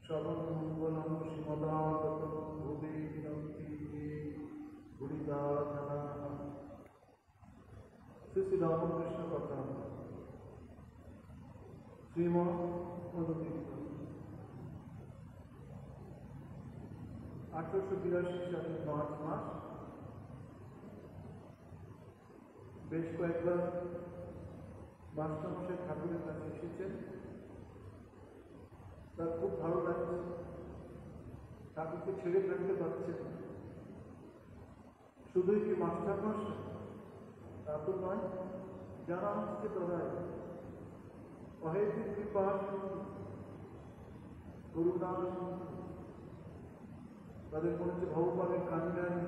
সর্বমঙ্গলম শ্রীমদাগতম ভুবি বিনন্তি হরিদাসনা। শ্রী শ্রী রামকৃষ্ণ কথা শ্রীমৎ পদতীর্থ 1882 সালের মার্চ মাস। বেশ কয়েকবার মাস্টারমশাই ঠাকুরের কাছে এসেছেন। তার খুব ভালো লাগছে, ঠাকুরকে ছেড়ে ফেলতে পারছেন। শুধুই কি মাস্টারমশাই তা তো নয়, যারা আসছে তারাই অহেতুক কৃপা করুণা, তাদের মনে হচ্ছে ভগবানের কান্নানি।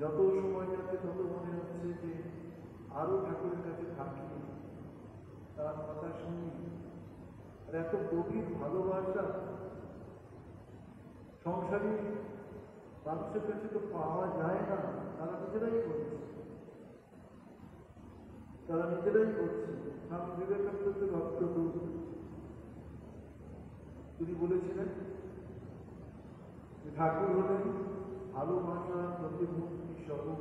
যত সময় যাচ্ছে তত মনে হচ্ছে যে আরো ঠাকুরের কাছে থাকি, তার কথা শুনি। আর এত গভীর ভালোবাসা সংসারী মানুষের কাছে তো পাওয়া যায় না। তারা নিজেরাই করছে, স্বামী বিবেকানন্দের রক্তদূত তিনি বলেছিলেন যে ঠাকুর হলেন ভালোবাসা প্রতিমূর্তি স্বরূপ।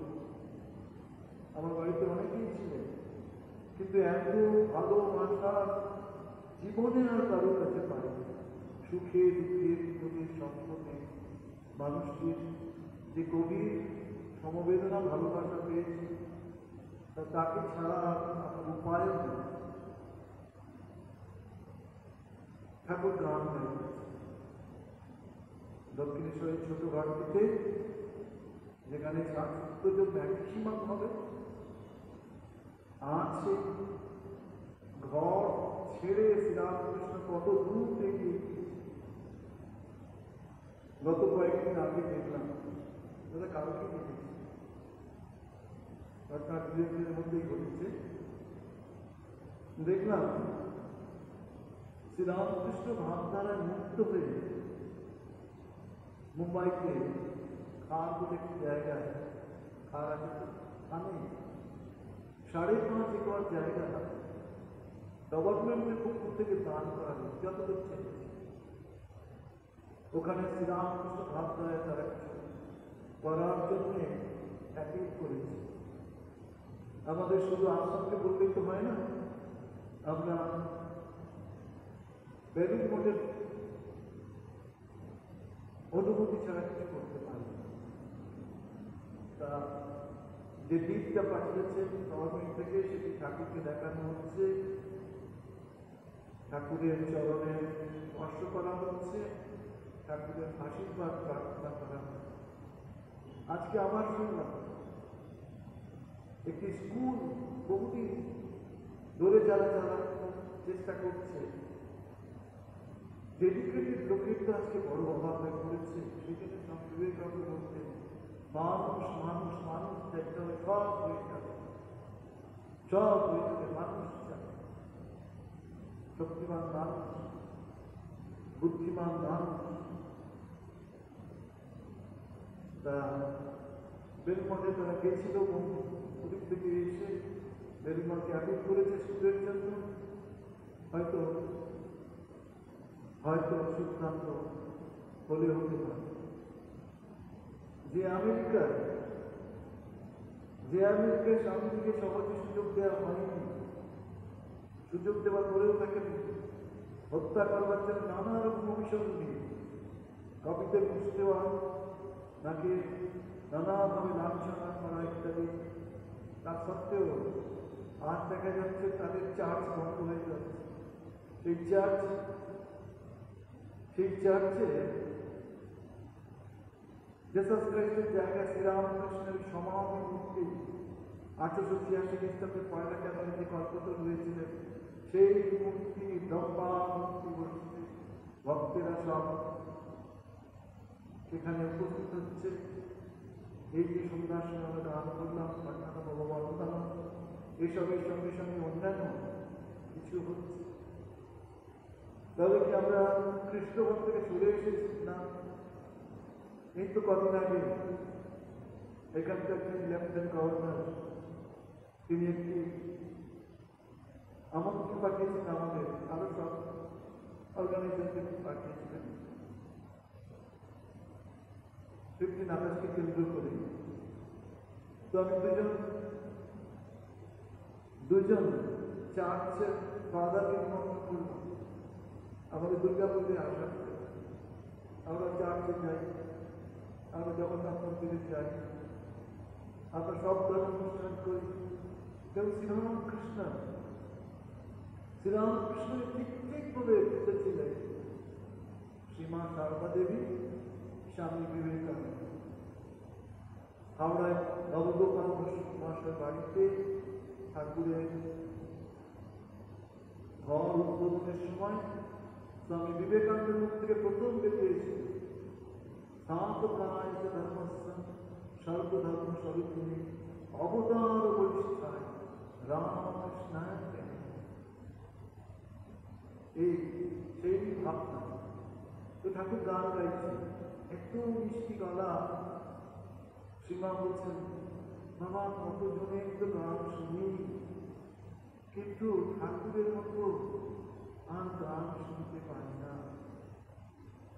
আমার বাড়িতে অনেকেই ছিলেন, কিন্তু এত ভালোবাসা জীবনে আর কারোর কাছে পাইনি। সুখে দুঃখে বিপদে সংকটে মানুষটির যে গভীর সমবেদনা ভালোবাসা পেয়েছি, তাকে ছাড়া আমার উপায় নেই। ঠাকুর গান গাইছে দক্ষিণেশ্বরের ছোট ঘাটটিতে, যেখানে ছাত্র ম্যাক্সিমাম হবে। আর সেই ঘর ছেড়ে শ্রীরামকৃষ্ণ কত দূর থেকে গত কয়েকদিন আগে দেখলাম, দাদা কাউকে দেখেছি, তার ডিরেক্টরের মধ্যেই ঘটেছে। দেখলাম শ্রীরামকৃষ্ণ ভাবধারায় মুক্ত হয়ে মুম্বাইতে খার বলে একটি জায়গায়, খার আছে আমি 5.5 একর জায়গা গভর্নমেন্টের পক্ষ থেকে দান করা হয়েছে, যতদূর চেয়েছে। ওখানে শ্রীরামকৃষ্ণ ভাবধারায় তারা করার জন্য অ্যাপিল করেছে। আমাদের শুধু আশ্রমকে বললেই তো হয় না, আমরা বেলুন মঠের অনুমতি ছাড়া কিছু করতে পারি। তা যে দিকটা পাঠিয়েছেন গভর্নমেন্ট থেকে, সেটি ঠাকুরকে দেখানো হচ্ছে, ঠাকুরের চরণে স্পর্শ করা হচ্ছে, ঠাকুরের আশীর্বাদ প্রার্থনা করা হচ্ছে। আজকে আবার শুনলাম একটি স্কুল বহুদিন ধরে যারা চেষ্টা করছে, ডেডিকেটেড লোকের তো আজকে বড় অভাব হয়ে পড়েছে। সেখানে স্বামী বিবেকানন্দ বলতেন, মানুষ মানুষ মানুষ দেখতে হবে, সব হয়ে যাবে, মানুষ চাই, শক্তিমান মানুষ, বুদ্ধিমান মানুষ। তা বেলুমঠে তারা গেছিল, ওদিক থেকে এসে বেলুমঠকে অ্যাপিল করেছে স্কুলের জন্য। হয়তো সিদ্ধান্ত হলে হতে পারে। যে আমেরিকায় স্বামীজিকে সহজে সুযোগ দেওয়া হয়নি, সুযোগ দেওয়ার পরেও তাকে হত্যা করবার জন্য নানা রকম অভিযোগ নিয়ে কপিতে ঘুষ দেওয়া, তাকে নানাভাবে লাঞ্ছনা করা ইত্যাদি। তা সত্ত্বেও আজ দেখা যাচ্ছে তাদের চার্চ বন্ধ হয়ে যাচ্ছে। সেই চার্চে জেসাস ক্রাইস্টের জায়গায় শ্রীরামকৃষ্ণের সমাধি মূর্তি 1886 খ্রিস্টাব্দে 1 জানুয়ারিতে কল্পতরু হয়েছিলেন। সেই মূর্তি ডব্বা মূর্তি বসছে, ভক্তেরা সব সেখানে উপস্থিত হচ্ছে। এই যে সন্ধ্যার সময় আমরা গান করলাম, পাঠানো ভগবান, এসবের সঙ্গে সঙ্গে অন্যান্য কিছু হচ্ছে। তাহলে কি আমরা খ্রিস্টভক্ত থেকে সরে এসেছি? না। এই তো কদিন আগে এখানকার লেফটেন্যান্ট গভর্নর তিনি একটি আমন্ত্রণ পাঠিয়েছেন আমাদের, আরো সব অর্গানাইজেশনকে পাঠিয়েছিলেন 15 আগস্টকে কেন্দ্র করে। তো আমি দুজন চার্চের ফাদারকে নিমন্ত্রণ করব আমাদের দুর্গাপুরে আসার। আমরা চার্চে যাই, আমরা জগন্নাথ মন্দিরে যাই, আমরা সব ধর্ম অনুষ্ঠান করি। কেউ শ্রীরামকৃষ্ণের ঠিক ভাবে এসেছিলেন শ্রীমা সারদা দেবী, স্বামী বিবেকানন্দ। হাওড়ায় নবগোপাল মহাশয় বাড়িতে ঠাকুরের ঘর উদ্বোধনের সময় স্বামী বিবেকানন্দের মুখ থেকে প্রথম বেরিয়েছিল সান্তপ্রায় ধর্মস্য সর্বধর্ম স্বরূপিণী অবতার বরিষ্ঠায় রামকৃষ্ণায়। এই সেই ভাবনা। তো ঠাকুর গান গাইছেন, একটু মিষ্টি গলা। সীমা বলছেন, মামা কতজনের তো গান শুনি, কিন্তু ঠাকুরের মতো আর গান শুনতে পাই না।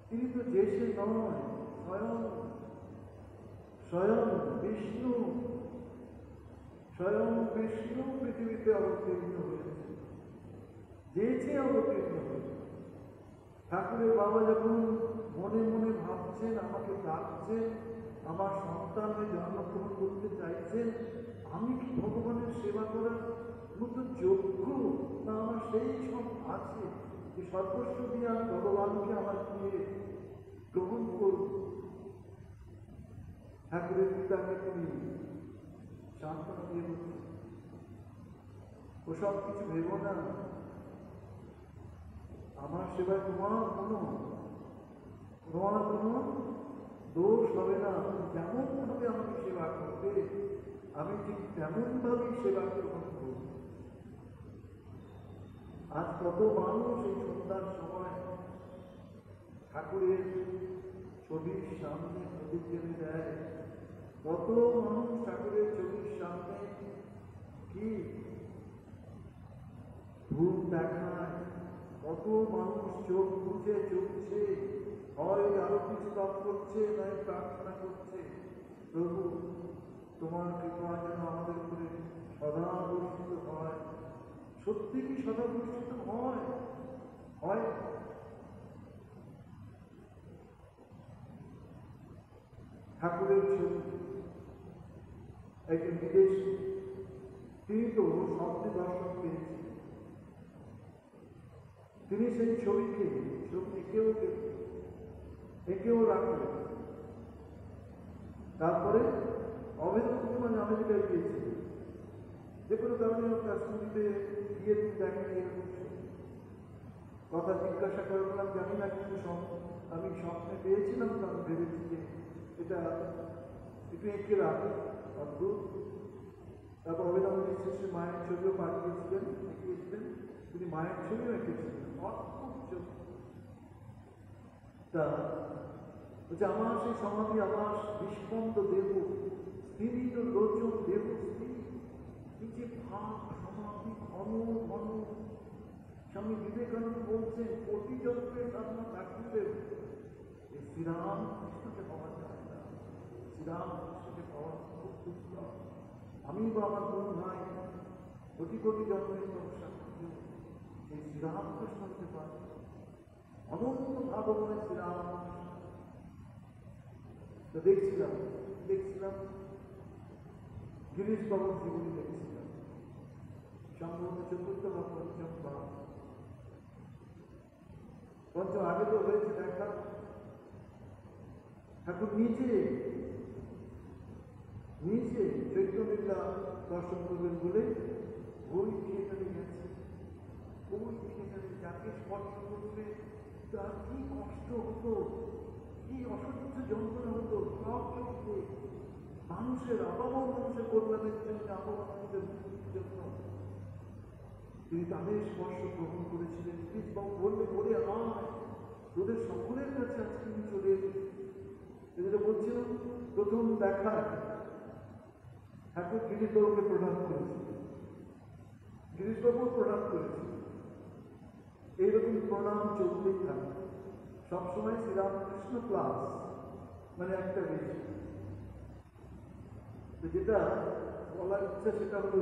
তিনি তো দেশে নয়, স্বয়ং বিষ্ণু পৃথিবীতে অবতীর্ণ হয়েছে, দেশে অবতীর্ণ হয়েছে। ঠাকুরের বাবা যখন মনে মনে ভাবছেন, আমাকে ডাকছেন, আমার সন্তানের জন্মগ্রহণ করতে চাইছেন, আমি কি ভগবানের সেবা করার মতো যোগ্য, না আমার সেই সব আছে যে সর্বস্ব দিয়ে আমি ভগবানকে আমার দিয়ে গ্রহণ করব। ঠাকুরের পিতাকে তিনি সান্ত্বনা দিয়ে বলছেন, ওসব কিছু ভেব না, আমার সেবায় তোমার কোনো দোষ হবে না। যেমন ভাবে আমাকে সেবা করবে, আমি ঠিক তেমন ভাবেই সেবা গ্রহণ করব। আজ কত মানুষ এই সন্ধ্যার সময় ঠাকুরের ছবির সামনে প্রদীপ জ্বেলে দেয়, কত মানুষ ঠাকুরের ছবির সামনে কি ধূপ দেখায়, কত মানুষ চোখ বুঝে চলছে, হয় আরো কিছু কাজ করছে, নয় প্রার্থনা করছে, প্রভু তোমার কৃপা যেন আমাদের উপরে সদা বর্ষিত হয়। সত্যি কি সদা বর্ষিত হয়? ঠাকুরের ছবি একজন বিদেশি, তিনি তো শব্দে দর্শন পেয়েছেন। তিনি সেই ছবিকে একেও রাখলেন। তারপরে অভেদপুরী আমেরিকায় গিয়েছিল, যে কোনো কারণে কাশ্মীরিতে গিয়ে তিনি দেখেন এরকম কথা জিজ্ঞাসা করলাম, জানি না, কিন্তু আমি স্বপ্নে পেয়েছিলাম, তো আমি ভেবেছি যে এটা একটু এঁকে রাখে, অদ্ভুত। তারপর অভিনন্দন শেষে মায়ের ছবিও এঁকিয়েছিলেন, তিনি মায়ের ছবিও এঁকেছিলেন, অদ্ভুত ছবি। তা বলছে, আমার সেই সমাধি আবাস নিষ্পন্দ দেব, স্থিরিত লোচন দেব স্থির, এই যে ভাব সমাধি ঘন ঘন। স্বামী বিবেকানন্দ বলছেন, কোটি যন্ত্রের সাধনা থাকতে এই শ্রীরামকৃষ্ণকে পাওয়া যায় না, শ্রীরামকৃষ্ণকে পাওয়া খুব দুর্লভ। আমি বা আমার কোনো নাই কোটি কোটি জন্মের সমস্যা করতে এই শ্রীরামকৃষ্ণকে পাওয়া অনন্ত ভাবময় শ্রীরামকৃষ্ণ। তো দেখছিলাম গিরিশ বাবুর জীবনী দেখছিলাম, সম্ভবত চতুর্থ বা পঞ্চম আগে তো হয়েছে দেখা। ঠাকুর নিজে চৈতন্যলীলা দর্শন করবেন বলে ওই থিয়েটারে গেছে। ওই থিয়েটারে যাকে স্পর্শ করবে তার কি কষ্ট হতো, কি অসহ্য যন্ত্রণা হতো, সব চলছে মানুষের কল্যাণের জন্য, মানুষের মুক্তির জন্য তিনি তাদের স্পর্শ গ্রহণ করেছিলেন। বাবু বললে বলে আয়, তোদের সকলের কাছে আজকে তিনি চলে এসেছেন। যেটা বলছিলাম, প্রথম দেখা ঠাকুর গিরিশবাবুকে প্রণাম করেছিলেন। গিরিশবাবু প্রণাম করেছে। এইরকম প্রণাম চলতেই থাকে সবসময়। শ্রীরামকৃষ্ণ প্লাস মানে একটা বেশি। তো যেটা বলার ইচ্ছা সেটা হলো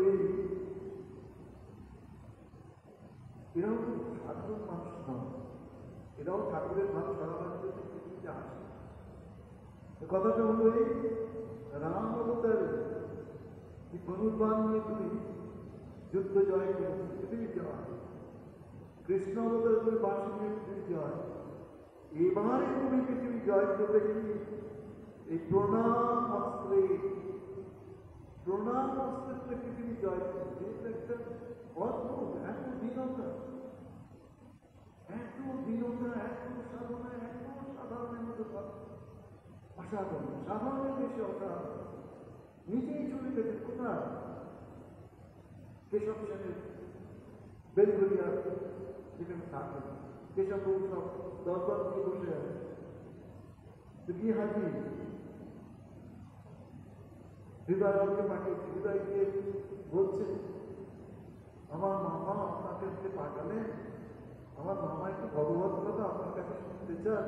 এরাও সাধারণ মানুষ নয়, এরাও ঠাকুরের ভাব ছড়াবার জন্য পৃথিবীতে আসে। কথাটা হলো রাম অবতারে ধনুর্বাণ নিয়ে তুমি যুদ্ধ জয় করেছে, পৃথিবী জয়। কৃষ্ণ অবতারে তুমি বাঁশি নিয়ে পৃথিবী জয়। এবারে তুমি পৃথিবী জয় করবে এই প্রণাম অস্ত্রে, প্রণাম অস্ত্রে পৃথিবী জয় করবে। একটা অদ্ভুত, এত দীনতা, এত দীনতা, এত সাধনা, এত সাধারণের মধ্যে অসাধারণ, সাধারণের বেশি অসাধারণ। নিজেই চলে গেছে কোথায়? কেশব সেনের বেলঘরিয়া যেখানে থাকে, কেশব সব দরবার দিয়ে বসে আছে। তো কি হাজি হৃদয় আমাকে পাঠিয়েছে। হৃদয় গিয়ে বলছে, আমার মামা আপনাকে পাঠালেন, আমার মামা একটু ভগবত কথা আপনার কাছে শুনতে চান,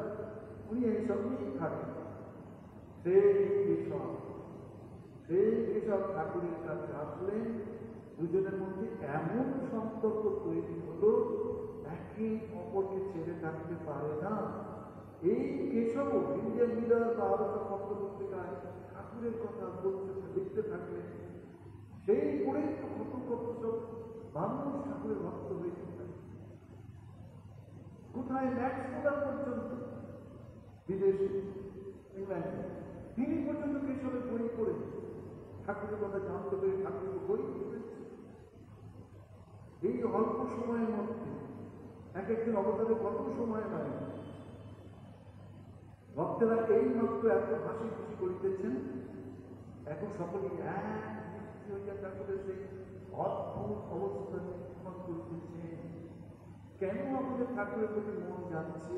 উনি এইসব নিয়েই থাকেন। সেই কেশব ঠাকুরের কাছে আসলেন। দুজনের মধ্যে এমন সম্পর্ক তৈরি হলো, একে অপরকে ছেড়ে থাকতে পারে না। এই কেশব ইন্ডিয়ান লিডার বা আরো সব পত্রপত্রিকায় ঠাকুরের কথা বলতে লিখতে থাকলেন। সেই করেই তো কত কত সব মানুষ ঠাকুরের ভক্ত হয়েছে। কোথায় ম্যাক্সমুলার পর্যন্ত বিদেশে, ইংল্যান্ডে, তিনি পর্যন্ত কেশবের বই পড়ে ঠাকুরের কথা জানতে পেরে ঠাকুরের বই পড়েছে। এই অল্প সময়ের মধ্যে এক একদিন অবতারে কত সময় লাগে। ভক্তেরা এই মাত্র এত হাসি খুশি করিতেছেন, এখন সকলেই এক দৃষ্টি হইয়া ঠাকুরের সেই অদ্ভুত অবস্থা নিরীক্ষণ করিতেছেন। কেন আমাদের ঠাকুরের প্রতি মন যাচ্ছে?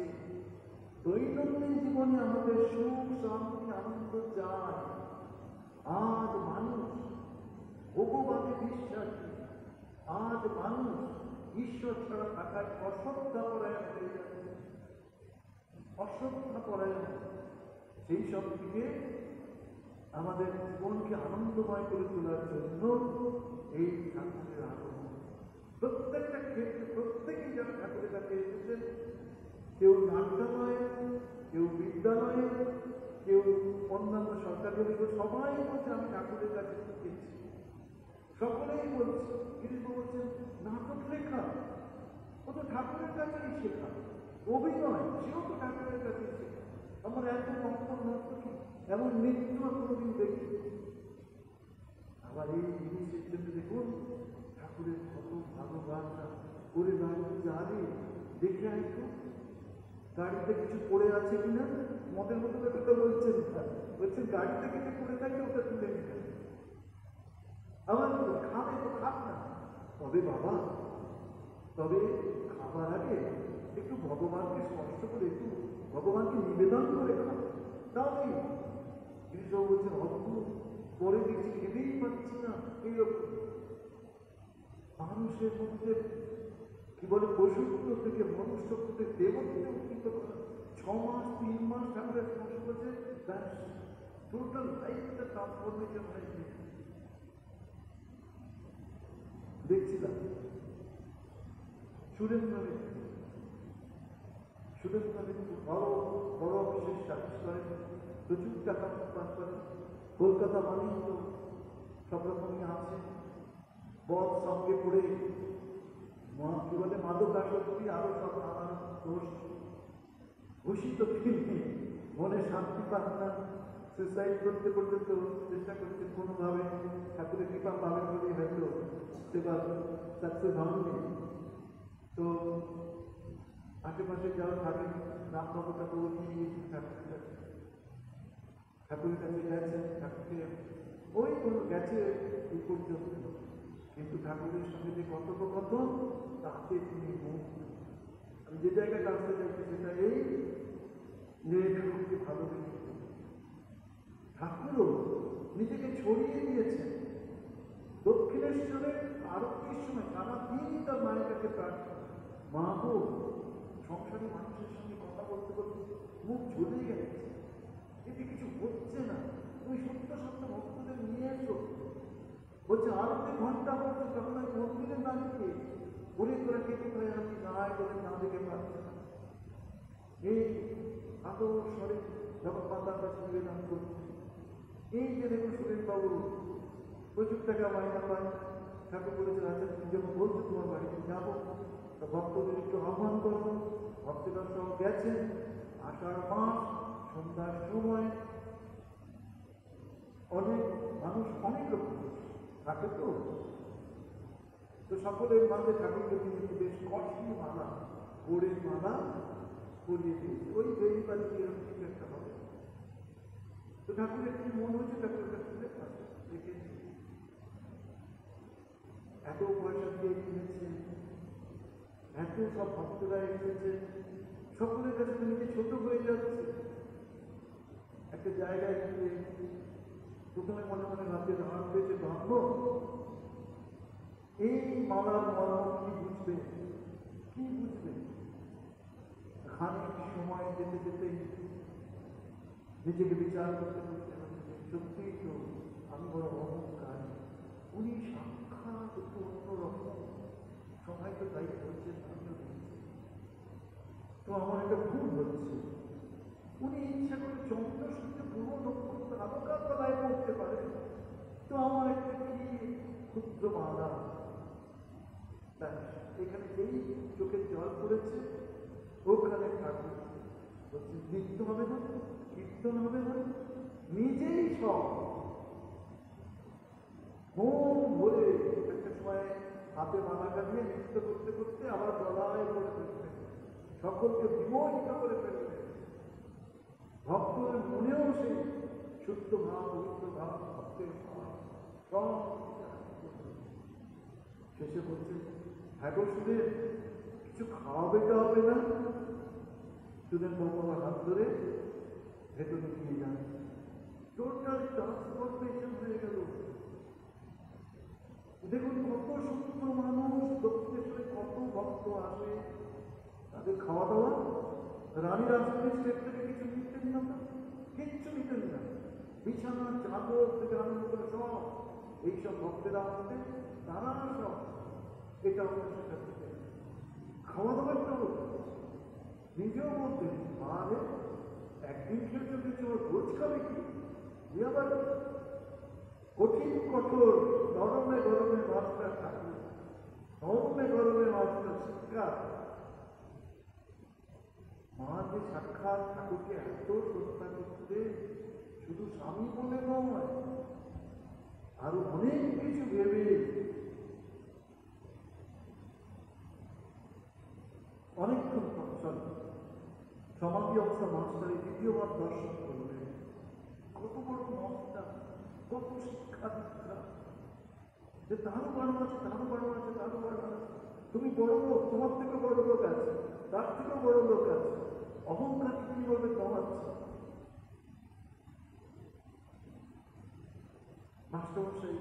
দৈনন্দিন জীবনে আমাদের সুখ, শান্তি, আনন্দ চায়। আজ মানুষ ভগবানে বিশ্বাসী, আজ মানুষ ঈশ্বর ছাড়া থাকায় অশ্রদ্ধাপরায়ণ হয়ে যাচ্ছে, অশ্রদ্ধাপরায়ণ। সেই সব থেকে আমাদের জীবনকে আনন্দময় করে তোলার জন্য এই ঠাকুরের আগমন। প্রত্যেকটা ক্ষেত্রে প্রত্যেকেই যারা ঠাকুরের কাছে এসেছেন, কেউ নাট্যালয়ে, কেউ বিদ্যালয়ে, কেউ অন্যান্য সরকারি, সবাই বলছে আমি ঠাকুরের কাছে শিখেছি। সকলেই বলছে, গিরিশবাবু বলছেন নাটক লেখা ও তো ঠাকুরের কাছেই শেখা, অভিনয় সেও তো ঠাকুরের কাছেই শেখা। আমার এত অন্তর নর্তকী এমন নৃত্য কোনোদিন দেখি। আবার এই জিনিসের জন্য দেখুন ঠাকুরের কত ভালোবাসা করে দাঁড়িয়ে যাবে। দেখে একটু গাড়িতে কিছু পড়ে আছে কিনা, মদের মতো ব্যাপারটা বলছেন, বলছেন গাড়িতে কিছু পড়ে থাকলে ওটা তুলে নিতে। আমার খাবে তো খাব না, তবে বাবা, তবে খাবার আগে একটু ভগবানকে স্পর্শ করে, একটু ভগবানকে নিবেদন করে খাবে, তাহলে গিরিশবাবু বলছেন অদ্ভুত, পরে দেখছি খেতেই পাচ্ছি না। এইরকম মানুষের মধ্যে কি বলে পশুত্ব থেকে মনুষ্যত্ব থেকে দেবত্বে উন্নীত করা। 6 মাস 3 মাস ঠাকুরের স্পর্শ করছে, টোটাল লাইফটা ট্রান্সফরমেশন হয়েছে। দেখছিলাম সুরেন্দ্র বড় বড় বিশেষ সার্ভিস করেন, প্রচুর টাকা পান করেন। কলকাতা মানেই তো সব রকমই আছে, বধ সঙ্গে পড়ে কি বলে মাদক আসক্তি, আরো সব নানান দোষ, ঘোষিত ফিল্মে মনে শান্তি পান না, সুইসাইড করতে পর্যন্ত চেষ্টা করছেন। কোনোভাবে ঠাকুরের কৃপা পাবেন বলে হয়তো সেবার সাকসেস হননি। তো আশেপাশে যারা থাকেন রামবাবুটা বলে নিয়ে গিয়েছি ঠাকুরের কাছে গেছেন, ঠাকুরকে ওই কোনো গেছে এই পর্যন্ত, কিন্তু ঠাকুরের সঙ্গে যে কথোপকথন তাতে তিনি মুক্ত। আমি যে জায়গায় আসতে চাইছি সেটা এই যে ঠাকুরকে ভালোবেসে ঠাকুরও নিজেকে ছড়িয়ে দিয়েছেন। দক্ষিণেশ্বরের আরতির সময় সারাদিনই তার মায়ের কাছে প্রার্থনা, মা গো, সংসারী মানুষের সঙ্গে কথা বলতে বলতে মুখ ঝুলে গেছে, এতে কিছু হচ্ছে না, তুমি সত্য সত্য ভক্তদের নিয়ে এসো। বলছে আরতি ঘন্টা পড়ছে, তখন আমি মন্দিরে দাঁড়িয়ে বলে তোরা কে কোথায় আমি দাঁড়ায় তোদের না দেখে পাচ্ছে না। এই আদর স্বরে যখন মাতার কাছে নিবেদন করছে, এই যে দেখুন সুরেশবাবু প্রচুর টাকা মাইনা পায়, ঠাকুর বলেছেন আচ্ছা তুমি যখন বলছো তোমার বাড়িতে যাবো, তা ভক্তদের একটু আহ্বান করবো। ভক্তরা সব গেছেন, আষাঢ় মাস সন্ধ্যার সময় অনেক মানুষ অনেক রকম থাকে, তো সকলের মাঝে ঠাকুরকে তিনি বেশ কষ্টি মালা, গোড়ের মালা পরিয়ে দিয়েছে, ওই বেরি বাড়ি এরকম কিছু একটা হবে। তো ঠাকুরের কি মন হয়েছে, ঠাকুরের কাছে রেখে এত পয়সা দিয়ে কিনেছেন, এত সব ভক্তরা এসেছে, সকলের কাছে নিজে ছোট হয়ে যাচ্ছে। একটা জায়গায় গিয়ে প্রথমে মনে মনে ভাবতে ধারণ পেয়েছে ধর্ম, এই মালার মর্ম কি বুঝবে, কি বুঝবে। খানিক সময় যেতে যেতে নিজেকে বিচার করতে করতে সত্যিই তো আমি বড় অহংকার, উনি সাক্ষাৎ একটু অন্যরকম, সবাই তো তাই বলছে, তো আমার একটা ভুল হচ্ছে। উনি ইচ্ছা করে চন্দ্র সূর্য গ্রহ নক্ষত্র আলোকার তলায় পড়তে পারে, তো আমার একটা কি ক্ষুদ্র বাধা। এখানে যেই চোখের জল পড়েছে, ওখানে ঠাকুর বলছে নৃত্য হবে না, কীর্তন হবে না, নিজেই সব মন ভরে একটা সময় হাতে মালাটা দিয়ে নৃত্য করতে করতে আবার গলায় পড়ে ফেলবে, সকলকে বিমোহিত করে ফেলবে। ভক্তের মনেও সেই শুদ্ধ ভাব, পবিত্র ভাব, ভক্তের ভাব সব শেষে বলছে হ্যাঁ সুদের কিছু খাওয়াবে তো হবে না। সুদের বাবার হাত ধরে ভেতরে নিয়ে যান, টোটাল ট্রান্সফরমেশন হয়ে গেল। দেখুন কত সূক্ষ্ম মানুষ, দক্ষিণেশ্বরে কত ভক্ত আসে, তাদের খাওয়া দাওয়া রানী রাজধানীর স্টেট থেকে কিছু নিতেন না, কিচ্ছু নিতেন না, বিছানা চাদর থেকে আরম্ভ করে সব এইসব ভক্তেরা আসতেন, তারা সব এটা আমাদের সেটা দিতেন। খাওয়া দাওয়ারটাও নিজেও বলতেন আরে একদিন খেলতে কিছু রোজ খাবে কি, আবার কঠিন কঠোর নরমে গরমে মাছটা থাকে, নরমে গরমে মাছটা শিক্ষা। মা যে সাক্ষাৎ ঠাকুরকে এত শ্রদ্ধা করতে, শুধু স্বামী বলে নয়, আরো অনেক কিছু ভেবে অনেকক্ষণ সমাধি অবস্থা মাস্টারে দ্বিতীয়বার দর্শন করলেন। কত বড় মাস্টার, কত শিক্ষা দীক্ষা, যে তারও বাড়ো আছে, তারও বাড়ো আছে, তারও বাড়ো আছে, তুমি বড় লোক, তোমার থেকে বড় লোক আছে, তার থেকেও বড় লোক আছে, অহংকার কিভাবে কমাচ্ছে। মাস্টারমশাই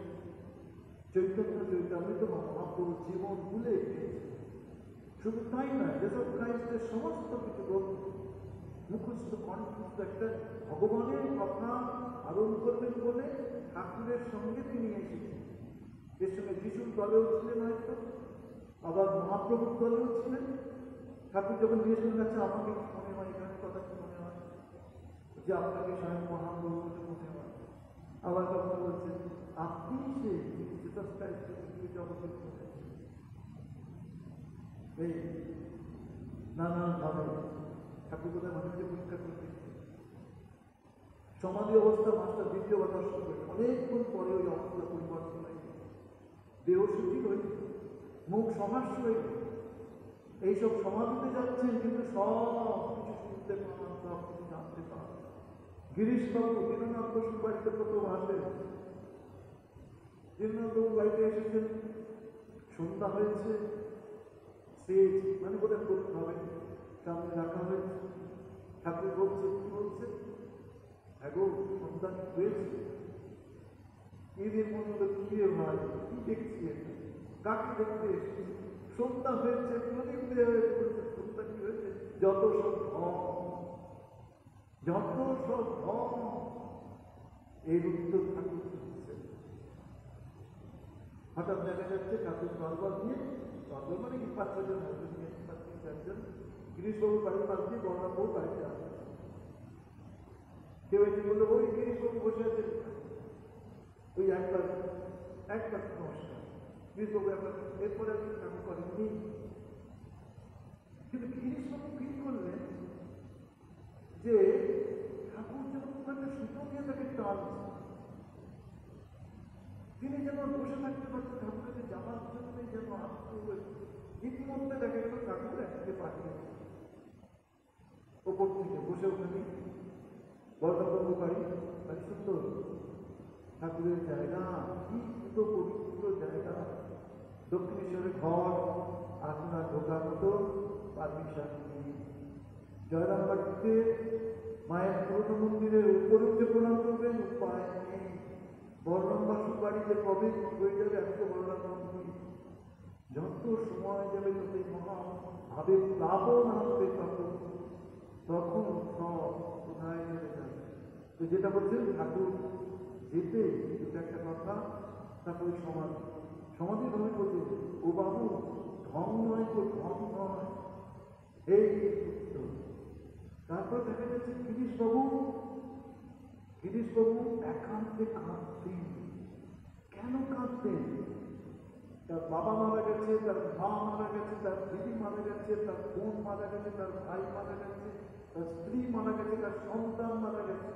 চৈতন্য চৈতামৃত মহাপ্রভু জীবন ভুলে গিয়েছে। শুধু তাই নয়, যেসব খ্রাইস্টের সমস্ত কিছু গ্রন্থ মুখস্থ কণ্ঠস্থ একটা ভগবানের কথা আরোপ করবেন বলে ঠাকুরের সঙ্গে তিনি এসেছেন। এর সঙ্গে যিশুর দলেও ছিলেন হয়তো, আবার মহাপ্রভুর দলেও ছিলেন। ঠাকুর যখন জিজ্ঞেস কাছে আমাকে কি মনে হয়, এখানে কথা কি মনে হয়, যে আপনাকে স্বয়ং মহাপ্রভু মনে হয়। আবার কথা বলছেন আপনি সে জগতের এই নানানভাবে ঠাকুর কোথায় মানুষকে পরীক্ষা করতে। সমাধি অবস্থা মাস্টার দ্বিতীয়বার দর্শন করে অনেকক্ষণ পরে ওই অবস্থা পরিবর্তন হয়ে দেহ শিথিল হয়ে মুখ সমাস্য হয়ে এইসব সমাধিতে যাচ্ছেন, কিন্তু সব কিছু শুনতে পান, সব কিছু জানতে পান। গিরিশবাবু দীননাথ বসুর বাড়িতে প্রথম আসেন, দীননাথবাবুর বাড়িতে এসেছেন, সন্ধ্যা হয়েছে, স্টেজ মানে বোধহয় করতে হবে, সামনে রাখা হয়েছে। ঠাকুর বলছে কি বলছে, এগো সন্ধ্যা হয়েছে, এদের মনে হলো কি রে ভাই, কি দেখছি এটা, কাকে দেখতে এসেছি? সন্ধ্যা হয়েছে, প্রদীপ দেওয়া হয়েছে, সন্ধ্যা কি হয়েছে? যত সব ধন এই উত্তর ঠাকুর দিচ্ছেন। হঠাৎ দেখা যাচ্ছে ঠাকুর তরবার দিয়ে, তরবার মানে কি 5-6 জন হাজবেন্ড নিয়ে 5-4 জন গিরিশবাবু বাড়ির পাশ দিয়ে বর্ণাবু বাড়িতে আসে। কেউ এসে বললো, ওই গিরিশবাবু বসে আছেন, ওই একবার নমস্কার গিরিশবাবু একবার। এরপরে আপনি ঠাকুর করেননি। কিন্তু গিরিশবাবু ফিল করলেন যে ঠাকুর যেন একটা সুতো দিয়ে তাকে টানছে। তিনি যেন বসে থাকতে পারতেন, ঠাকুরকে যাওয়ার জন্যই যেন আসতে। ইতিমধ্যে দেখা গেল ঠাকুর একদিকে পাঠিয়ে ওপর থেকে বসে ওখানে বর্ধমানবাবু বাড়ি সুন্দর ঠাকুরের জায়গা, কি সুন্দর পবিত্র জায়গা, দক্ষিণেশ্বরের ঘর, আপনার ঢোকার মতো পারমিশন নেই। জয়রাম বাড়িতে মায়ের পুরনো মন্দিরের উপরে উঠে প্রণাম করবেন, উপায় নেই। বলরামবাসুর বাড়িতে কবে হয়ে যাবে আজকে বলরাম মন্দির, যত সময় যাবে ততই মহা ভাবে প্লাবন আসবে, তখন সব কোথায় চলে যাবে। তো যেটা বলছেন ঠাকুর যেতে দুটো একটা কথা, তারপরে সমাধি ভাবে বলছে, ও বাবু ঢং নয় তো, ঢং নয় এই উত্তর। তারপর দেখা যাচ্ছে গিরিশবাবু একান্তে কাঁদতেন। কেন কাঁদতেন? তার বাবা মারা গেছে, তার মা মারা গেছে, তার দিদি মারা গেছে, তার বোন মারা গেছে, তার ভাই মারা গেছে, তার স্ত্রী মারা গেছে, তার সন্তান মারা গেছে।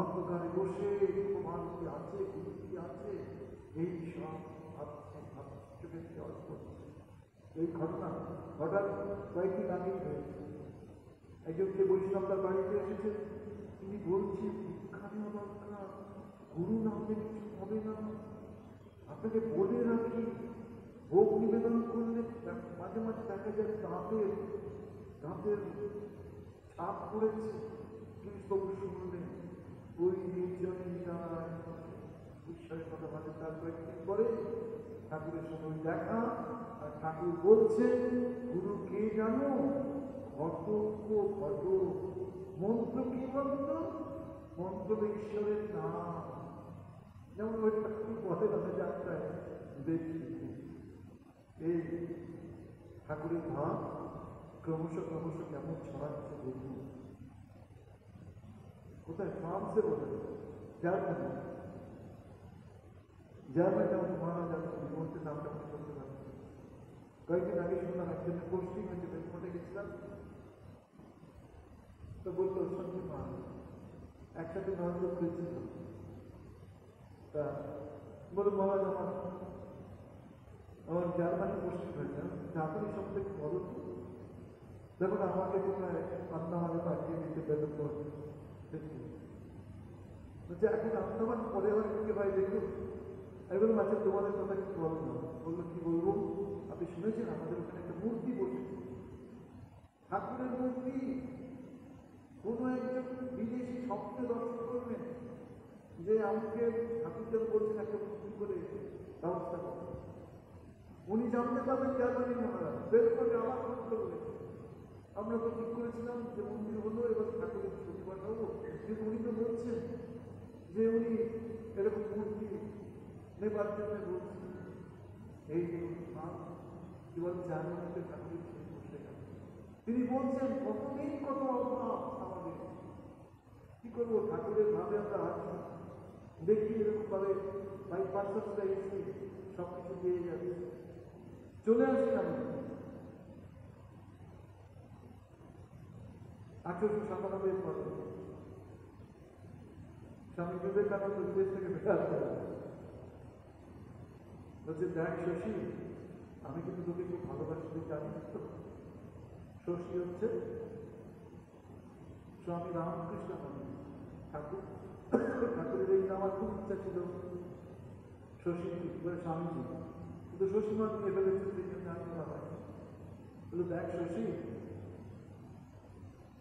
অন্ধকারে বসে মানুষ আছে, গুরুটি আছে, এই সব চোখের জল করছে। এই ঘটনা হঠাৎ কয়েকদিন আগেই হয়েছে। একজন যে বৈষ্ণব তার বাড়িতে এসেছে, তিনি বলছেন দীক্ষা নেওয়া দরকার, গুরু না হলে কিছু হবে না। আপনাকে বলে রাখি, ভোগ নিবেদন করলে মাঝে মাঝে দেখা যায় দাঁতের ছাপ পড়েছে। গিরিশবাবু শুনলেন, ওই নির্জনে ঈশ্বরের কথা বলে। তার কয়েকদিন পরে ঠাকুরের সঙ্গে দেখা, আর ঠাকুর বলছেন, গুরু কে জানো? ঘট। মন্ত্র কি বলতো? মন্ত্র ঈশ্বরের নাম। যেমন ওই ঠাকুর বলে না যাত্রায় দেখি, এই ঠাকুরের ভাব ক্রমশ কেমন ছড়াচ্ছে দেখুন। কোথায়? ফ্রান্সে বলে, জার্মানি যেমন মহারাজ আছে, বিমন্ত্রের নামটা মনে করতে পারছি। কয়েকদিন আগে শুনলাম একজনের পোস্টিং হয়েছে, বেলফোর্টে গেছিলাম, তো বলতো সত্যি মহারাজ একসাথে নজর করেছিল। তা বলুন মহারাজ, আমার জার্মানি পোস্টিং হয়েছে, জাপানি শব্দে কি বলো তো? দেখুন আমাকে কোথায় আন্দামানে পাঠিয়ে দিতে বেলফোর্ট বলছে, এখন আন্দামান পরে আবার কি ভাই দেখুন। আমি বললাম, আচ্ছা তোমাদের কথা কি বলো না? বললো, কি বলবো? আপনি শুনেছেন আমাদের ওখানে একটা মূর্তি বসেছে, ঠাকুরের মূর্তি। কোনো একজন বিদেশি স্বপ্নে দর্শন করবেন যে আমাকে ঠাকুরদের বলছেন একটা মূর্তি করে ব্যবস্থা করবেন। উনি জানতে পারবেন জার্মানির মহারাজ, বেলফোর্টে আমার ফোন করলেন। আমরা তো ঠিক করেছিলাম যে মন্দির হলো, এবার ঠাকুরের ছবি পাঠাবো, কিন্তু উনি তো বলছেন যে উনি এরকম মূর্তি নেবার জন্য বলছেন। এই কি বল, জার্মানিতে ঠাকুরের ছবি বসে গেল। তিনি বলছেন কতদিন কত অভাব আমাদের, কি করবো? ঠাকুরের ভাবে আমরা আছি, দেখি এরকম ভাবে বাই পার্সনটা এসে সবকিছু দিয়ে যাচ্ছে। চলে আসি আমি 1897 পরে স্বামী বিবেকানন্দ বিদেশ থেকে বেড়াতে বলছে, দেখ শশী, আমি কিন্তু তোকে খুব ভালোবাসতে জানিস তো। শশী হচ্ছে স্বামী রামকৃষ্ণ ঠাকুর। ঠাকুরের এই আমার খুব ইচ্ছা ছিল শশী স্বামীজি, কিন্তু শশীমা নিয়ে ফেলেছে, সেই জন্য আমি ভাবাই। বলে, দেখ শশী,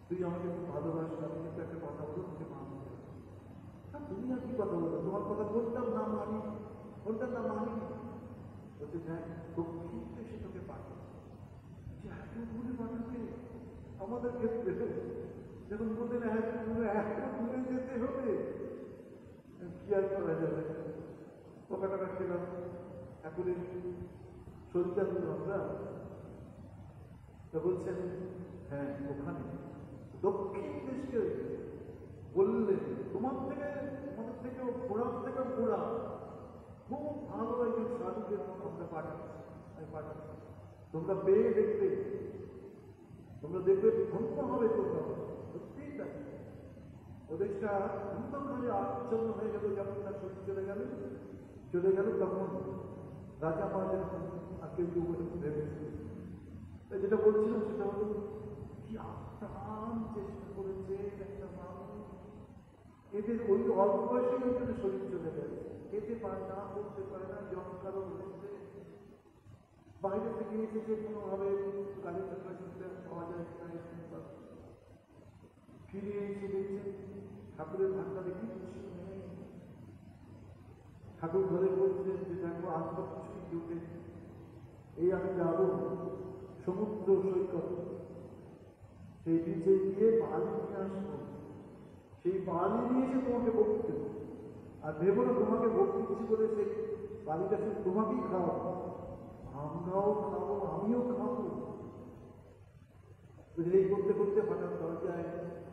তুই আমাকে খুব ভালোবাসিস, আমি কিন্তু একটা কথা বলবো, তোকে মানতে। তুমি আর কি কথা বলো? তোমার কথা বলতাম না মানি, ওটার নাম মানিনি। বলতে দেখ দক্ষিণ দেশে তোকে পাঠাবে, যে এত দূরে পাঠাবে আমাদের ক্ষেত্রে যখন বললেন এত দূরে যেতে হবে, কি আর করা যাবে। টাকা খেলাম, এখন শরীরটা দিল আমরা। তা বলছেন হ্যাঁ ওখানে দক্ষিণ দেশকে বললেন তোমার থেকে আমাদের থেকেও ঘোড়ার থেকেও ঘোড়া খুব ভালো একজন সাধুকে আমরা পাঠাচ্ছি, আমি পাঠাচ্ছি, তোমরা পেয়ে দেখবে, তোমরা দেখবে ধন্য হবে, তোমরা সত্যিই তাই। ওদেশটা অন্ধকারে আচ্ছন্ন হয়ে গেল, যখন তার শরীর চলে গেল তখন রাজা মহারাজের আর কেউ কেউ ভেবেছে। তাই যেটা বলছিলাম সেটা হলো কি আপ্রাণ চেষ্টা করেছে একটা মানুষ, এদের ওই অল্প বয়সে ওখানে শরীর চলে গেছে, খেতে পারে না, করতে পারে না, জল কারো হয়েছে, বাইরে থেকে এসেছে কোনোভাবে গাড়ি চাকা সিস্টেম পাওয়া যায় কিনা, ফিরে এসে দেখছে ঠাকুরের ভান্ডারে কিচ্ছু নেই। ঠাকুর ঘরে বলছেন যে দেখো আর সব কিছুই ঢুকে, এই আমি যাবো সমুদ্র সৈকত, সেই বিচে গিয়ে বালি নিয়ে আসবো, সেই বালি নিয়ে এসে তোমাকে ভোগ দেবো, আর ভেবো না তোমাকে ভোগ দিচ্ছি বলে সেই বালিটা শুধু তোমাকেই খাওয়াবো, আমরাও খাবো, আমিও খাবো। বুঝলে এই করতে করতে হঠাৎ দরজায়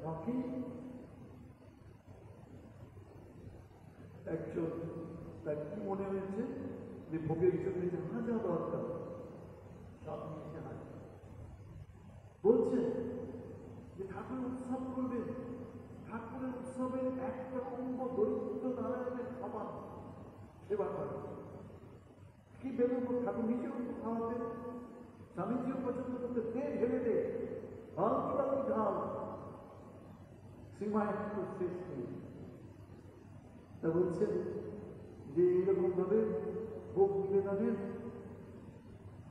রাখি একজন, তার কি মনে হয়েছে যে ভোগের জন্য যাহা যা দরকার সব নিয়ে হাজির। বলছে যে ঠাকুর উৎসব করবে, ঠাকুরের উৎসবের একটা অঙ্গ দরিদ্র নারায়ণের খাবার সেবা করে। কি ভেবে ঠাকুর নিজেও খাওয়াতে, স্বামীজিও পছন্দ করতে, দে ঢেলে দে, ঢাল কি ঢাল, সীমায় একটু শেষ নেই। তা বলছেন যে এইরকম ভাবে ভোগ নিবেদনের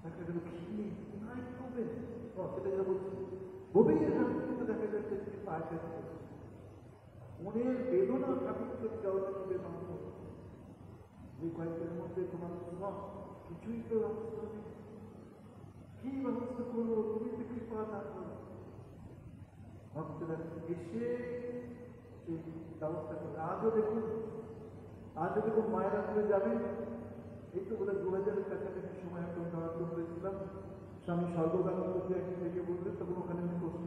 দেখা গেল খিলি নাই করবেন, সেটা যেটা বলছে গভীর কিন্তু দেখা যাচ্ছে পায়ে ফেলছে, মনের বেদনা ঠাকুরকে দেওয়া যাবে মাত্র যে কয়েকদিনের মধ্যে তোমার সব কিছুই তো ব্যবস্থা নেই, কি ব্যবস্থা করবো, তুমি তো কৃপা না করো। ভক্তরা এসে সেই ব্যবস্থা করে। আজও দেখুন মায়েরা করে যাবেন, এই তো বোধহয় 2000-এর কাছাকাছি সময় একটা বরাদ্দ করেছিলাম, স্বামী সর্বদানন্দকে একদিন থেকে বললেন, তখন ওখানে আমি প্রশ্ন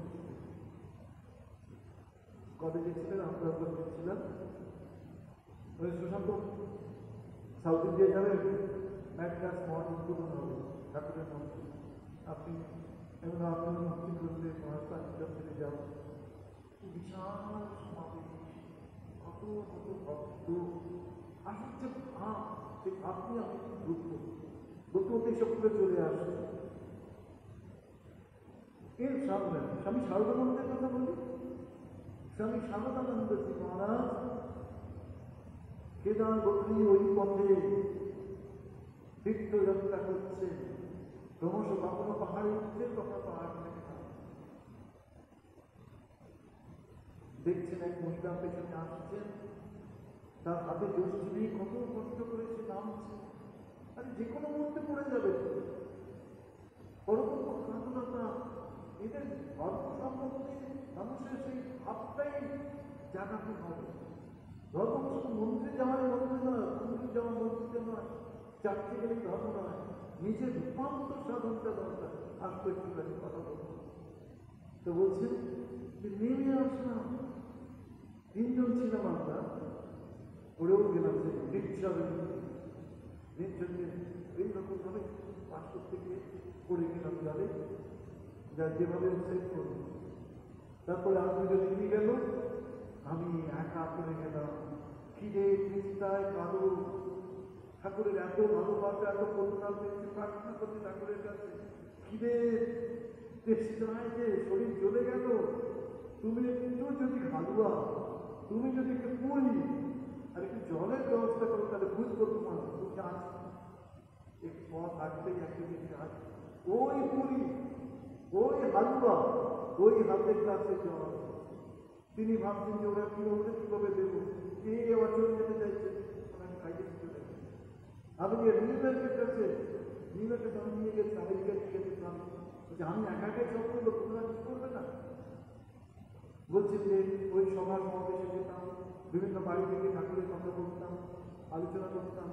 কলেজে ছিলেন, আমরা ছিলাম, ওই সুশান্ত সাউথ ইন্ডিয়া যাবেন, ম্যাড্রাস মহান উদ্বোধন হবে ঠাকুরের মন্ত্রী, আপনি এবং আপনার মুক্তি করলে মহাত্মা থেকে যাও, বিশাল সমাবেশ, কত কত ভক্ত আসছে, ভাব সেই ভাব নিয়ে আমি বলতে সবগুলো চলে আসে। এর সামনে স্বামী সর্বানন্দের কথা বলি। স্বামী সর্বানন্দজি মহারাজ কেদার বদলি ওই পথে তীর্থযাত্রা করছে, ক্রমশ কখনো পাহাড়ে উঠছে, কখনো পাহাড় থেকে দেখছেন এক মহিলা পেছনে আসছেন, তার হাতে জোশি নেই, কত কষ্ট করেছে নামছে, আরে যে কোনো মুহূর্তে পড়ে যাবে। পরবর্তী সাধুলতা এদের ধর্ম সম্বন্ধে মানুষের সেই ভাবটাই জানাতে হবে। ধর্ম শুধু মন্দিরে যাওয়ার মন্দিরে নয়, মন্দিরে যাওয়ার মন্দিরে নয়, চারটে গেলে ধর্ম নয়, নিজের রূপান্তর সাধনটা দরকার। আসতে একটু কথা বলবো তো বলছেন যে নেমে আসলাম, 3 জন ছিলাম আমরা, পড়েও গেলাম যে নির্জনকে এইরকম ভাবে পাশ করতে গিয়ে পড়ে গেলাম জলে, যা যেভাবে সেভ করবো। তারপরে আর 2 জন এগিয়ে গেল, আমি একা পড়ে গেলাম, খিদে চিন্তায় কারো ঠাকুরের এত ভালোবাসা, এত করুণা পেয়েছি, প্রার্থনা করছি ঠাকুরের কাছে, খিদে চেষ্টায় যে শরীর চলে গেল, তুমি একটু যদি হালুয়া, তুমি যদি একটু পুরি আর একটু জলের ব্যবস্থা করো, তাহলে বুঝবো তোমার তুমি আছো। একটু পথ হাঁটতেই একটা জিনিস আছে, ওই পুরি, ওই হালুয়া, ওই হাতের কাছে জল। তিনি ভাবছেন যে ওরা কিভাবে দেবো, কে আবার চলে যেতে চাইছে, আমি খাইতে চলে আমি যে নিউ ইয়র্কের কাছে আমি নিয়ে গেছি, আমেরিকায় নিয়ে গেছিলাম, বলছি আমি একা একাই সব করবো, তোমরা কিছু করবে না। বলছি যে ওই সভা সমাবেশে যেতাম, বিভিন্ন বাড়ি থেকে ঠাকুরের কথা বলতাম, আলোচনা করতাম।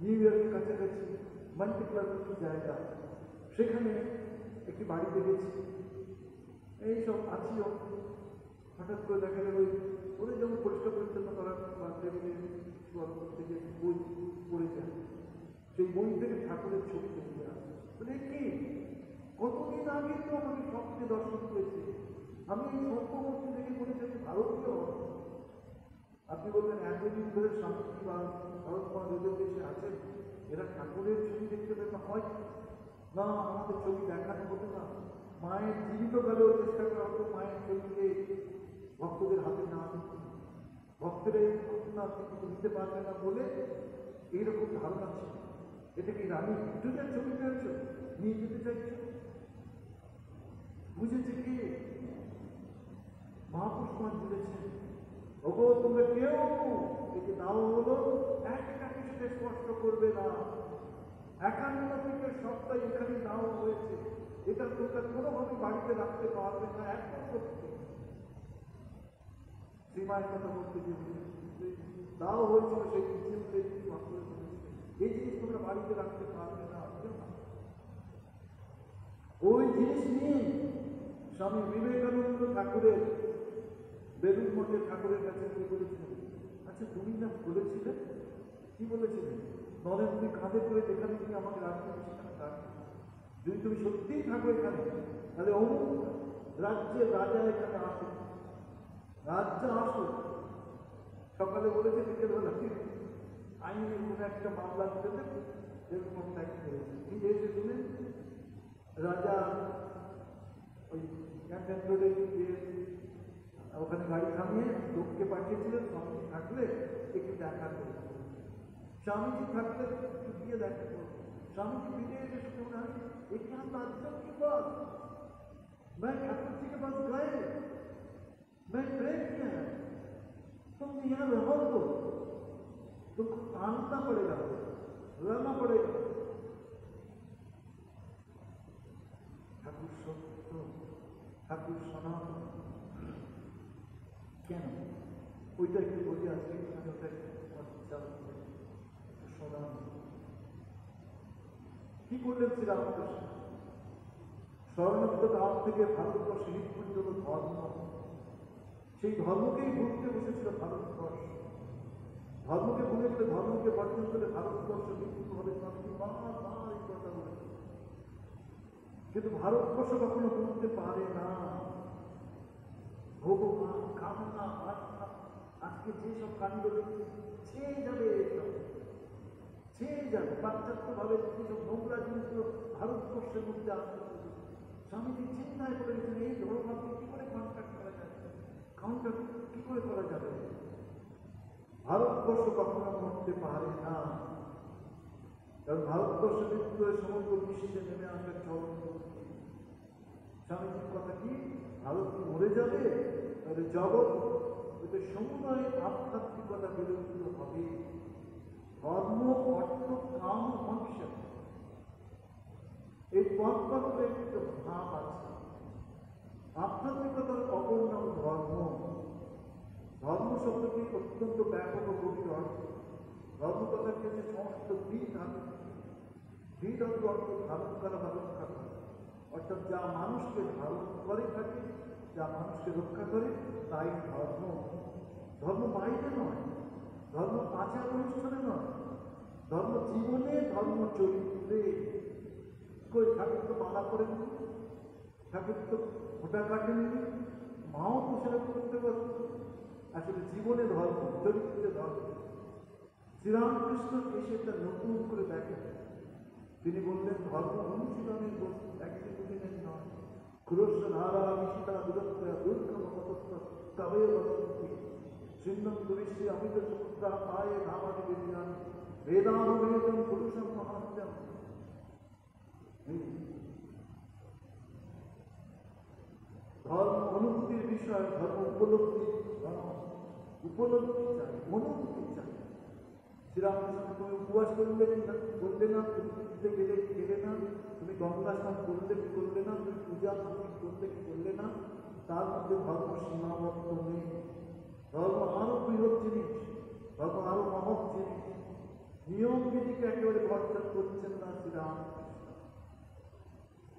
নিউ ইয়র্কের কাছাকাছি মাল্টিপ্লার কিছু জায়গা, সেখানে একটি বাড়িতে গেছি, এইসব আছিও। হঠাৎ করে দেখা গেল ওদের যেমন পরিষ্কার পরিচ্ছন্ন করার টেবিলে থেকে বই পড়ে যায়, সেই বই থেকে ঠাকুরের ছবি তুলতে আসে। বলে কি কতদিন আগে তো আমাকে স্বপ্নে দর্শন করেছে, আমি এই স্বল্পমূর্তি থেকে বলেছি আমি ভারতীয়। আপনি বলবেন এতদিন ধরে স্বামীজি বা ভারতমা যাদের দেশে আছেন, এরা ঠাকুরের ছবি দেখতে পেতে হয় না? আমাদের ছবি দেখানো হতো না? মায়ের জীবিতকালেও চেষ্টা করা হতো মায়ের ছবিকে ভক্তদের হাতে না দিতে, ভক্তরা না দিতে পারবে না বলে এইরকম ধারণা ছিল। এটা কি রানী ভিক্টোরিয়ার ছবি পেয়েছ, নিয়ে যেতে চাইছ? বুঝেছে কি মহাপুরুষ বুঝেছেন, ওগো তোমরা কেউ এই যে নাও হলো একটা কিছুতে স্পষ্ট করবে না। 51 থেকে সপ্তাহে এখানে নাও হয়েছে, এটা তোমরা কোনোভাবে বাড়িতে রাখতে পারবে না। একদম সত্যি সীমায় কথা বলতে গিয়ে দাও হয়েছিল, সেই নিচে এই জিনিস তোমরা বাড়িতে রাখতে পারবে না। ওই জিনিস নিয়ে স্বামী বিবেকানন্দ ঠাকুরের বেলুন মঠের ঠাকুরের কাছে কি বলেছিলেন? আচ্ছা তুমি না বলেছিলে, কি বলেছিলেন? নরেন্দ্র কাঁধে করে যেখানে তুমি আমাকে রাখতে সেখানে থাকবে, যদি তুমি সত্যিই থাকো এখানে, তাহলে অমুক রাজ্যের রাজা এখানে আসুন, রাজ্য আসুন। সকালে বলেছে বিকেলবেলা আইনের কোনো একটা মামলা দিতে দেবে, এরকম ট্যাক্স করেছে। ঠিক এসে শুনে রাজা ওই ক্যান্টন রোডে গিয়ে ওখানে গাড়ি থামিয়ে লোককে পাঠিয়েছিলেন, স্বামীজি থাকলে একটু দেখা করে। স্বামীজি থাকলে একটু গিয়ে দেখা করবো। স্বামীজি ফিরে এসে শুনে আমি এখানে রাজ্য কি বাস, मैं ठाकुर जी के पास गए, मैं प्रेम किया है, तुम यहाँ रहो तो तुमको कानना पड़ेगा, रहना पड़ेगा। ठाकुर सत्य, ठाकुर सनातन। কেন ওইটা একটু বলি আজকে, ওটা শোনান কি করলেন শ্রীরামকৃষ্ণ। স্বর্ণোত্তর কাল থেকে ভারতবর্ষে হিট পর্যন্ত ধর্ম, সেই ধর্মকেই ভুলতে বসেছিল ভারতবর্ষ। ধর্মকে ভুলে গেলে, ধর্মকে বর্জন করে ভারতবর্ষ বিকৃত হবে। স্বামীজি বারবার এই কথা বলেছে, কিন্তু ভারতবর্ষ কখনো বুঝতে পারে না। ভগবান কামনা আস্থা আজকে যেসব কাণ্ড দেখছে ছেয়ে যাবে, এসব ছেয়ে যাবে। পাশ্চাত্য ভাবে যেসব নোংরা জিনিসগুলো ভারতবর্ষের মধ্যে আসতে, স্বামীজি চিন্তায় করে গেছেন এই ধর্মকে কি করে কন্ট্যাক্ট করা যাবে, কাউন্টার কি করে করা যাবে। ভারতবর্ষ কখনো মরতে পারে না, কারণ ভারতবর্ষ মৃত্যু হয়ে সমগ্র বিশ্বে নেমে আসার চরম। স্বামীজির কথা কি, ভারত কি মরে যাবে? তাহলে জগৎ এতে সমুদয় আধ্যাত্মিকতা বিলুপ্ত হবে। ধর্ম, অর্থ, কাম, মোক্ষ, এই পথপথে একটু ভাব আছে। আধ্যাত্মিকতার অপর নাম ধর্ম। ধর্ম শব্দটি অত্যন্ত ব্যাপক ও গভীর অর্থ। ধর্ম কথাটি হচ্ছে সমস্ত বিধ আছে, বিধ অর্থ ধারণ করা বা রক্ষা করা, অর্থাৎ যা মানুষকে ধারণ করে থাকে, যা মানুষকে রক্ষা করে, তাই ধর্ম। ধর্ম বাইরে নয়, ধর্ম আচার অনুষ্ঠানে নয়, ধর্ম জীবনে, ধর্ম চরিত্রে। কই ঠাকুর তো মালা করেননি, ঠাকুর তো ফোটা কাটেননি, মাও তো সেরকম করতে পারত। আসলে জীবনে ধর্ম, চরিত্রে ধর্ম। শ্রীরামকৃষ্ণ এসে তা নতুন করে দেখেন। তিনি বললেন ধর্ম অনুশীলনের বস্তু, একটি দুদিনের নয়। ক্রোশ ধারা নিশিতা বিরক্তয়া দুর্গম মতস্থ তবে বসন্তি চিহ্নম দুরিশ্রী অমিত সমুদ্রা পায়ে নামানি বিজ্ঞান বেদানুবেদম পুরুষম মহাত্ম্যম। ধর্ম অনুভূতির বিষয়, ধর্ম উপলব্ধি, উপলব্ধি চাই, অনুভূতি চাই। শ্রীরামকৃষ্ণ তুমি উপবাস করলে না, করলে না, তুমি পুজোতে গেলে কি গেলে না, তুমি গঙ্গা স্নান করলে কি করলে না, তুমি পূজা করলে কি করলে না, তার মধ্যে ধর্ম সীমাবদ্ধ নেই। ধর্ম আরো বৃহৎ জিনিস, ধর্ম আরো মহৎ জিনিস। নিয়ম বিধিকে একেবারে বর্জন করছেন না শ্রীরাম।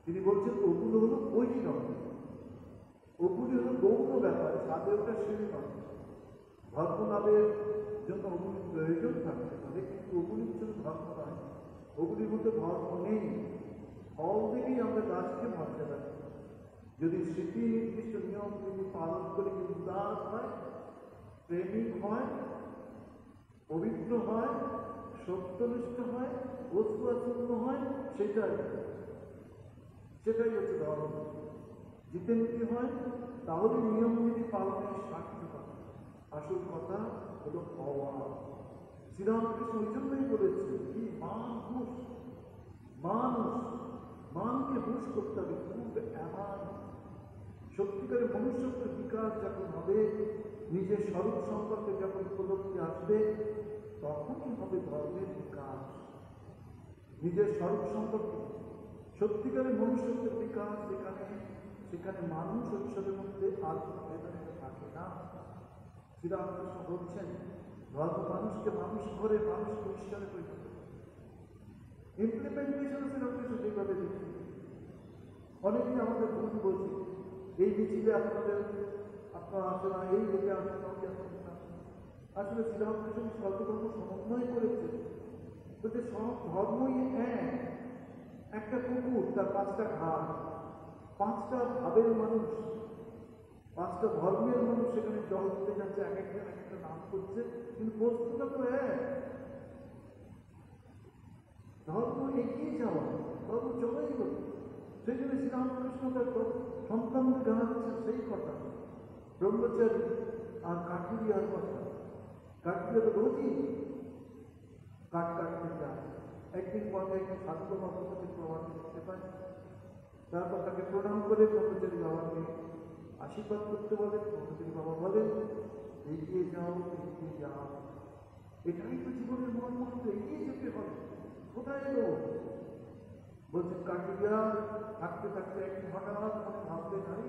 তিনি বলছেন ওগুলো হলো বৈষ্ণব, ওগুলি হলো গৌণ ব্যাপার, সাথে ওটা সিঁড়ি নয়। ধর্ম লাভের জন্য ওগুলির প্রয়োজন থাকতে পারে, কিন্তু ওগুলির জন্য ধর্ম নয়, ওগুলির মধ্যে ধর্ম নেই। ফল থেকেই আমরা গাছকে মর্যাদা দিই। যদি স্মৃতি নির্দিষ্ট নিয়ম বিধি পালন করে যদি উদার হয়, প্রেমিক হয়, পবিত্র হয়, সত্যনিষ্ঠ হয়, বস্তু আচরণ হয়, সেটাই হচ্ছে ধর্ম। জিতেন্দ্রী হয়, তাহলে নিয়ম বিধি পালনের সার্থকতা। আসল কথা হলো হওয়া। শ্রীরামকৃষ্ণ ওই জন্যই বলেছে কি মানুষ, মানকে হুঁশ করতে হবে। খুব এমন সত্যিকারের মনুষ্যত্বের বিকাশ যখন হবে, নিজের স্বরূপ সম্পর্কে যখন উপলব্ধি আসবে, তখনই হবে ধর্মের বিকাশ। নিজের স্বরূপ সম্পর্কে সত্যিকারের মনুষ্যত্বের বিকাশ সেখানে মানুষ ঐশ্বরের মধ্যে আর কোনো ভেদাভেদ থাকে না। শ্রীরামকৃষ্ণ বলছেন ধর্ম মানুষকে মানুষ করে, মানুষকে ঈশ্বরে পরিণত করে। ইমপ্লিমেন্টেশন শ্রীরামকৃষ্ণ যেভাবে দেখি, অনেকেই আমাদের বন্ধু বলছি এই মিছিলে আপনারা আসে না, এই দিকে আসেন না, আসলে শ্রীরামকৃষ্ণ সর্বধর্ম সমন্বয় করেছে। বলতে সব ধর্মই একটা কুকুর, তার 5টা ঘাট, 5টা ভাবের মানুষ, 5টা ধর্মের মানুষ সেখানে জল দিতে যাচ্ছে, এক একজন এক একটা নাম করছে, কিন্তু বস্তুটা তো ধর্ম এগিয়ে যাওয়া, ধর্ম চলেই গেল। সেই জন্য শ্রীরামকৃষ্ণ তার সন্তানদের জানাচ্ছেন সেই কথা, ব্রহ্মচারী আর কাঠুরিয়ার কথা। কাঠুরিয়া তো রোজই কাঠ কাটতে যায়। একদিন পরে একদিন সাধু বাবাকে প্রমাণে দেখতে পায়, তারপর তাকে প্রণাম করে ব্রহ্মচারী বাবাকে আশীর্বাদ করতে বলে। ব্রহ্মচারী বাবা বলেন এগিয়ে যাও, এগিয়ে যাও। এটাই তো জীবনের মূল মন্ত্র, এগিয়ে যেতে হবে। কোথায় এলো? বলছেন কাঠুরিয়া থাকতে থাকতে একদিন হঠাৎ মনে ভাবতে নাই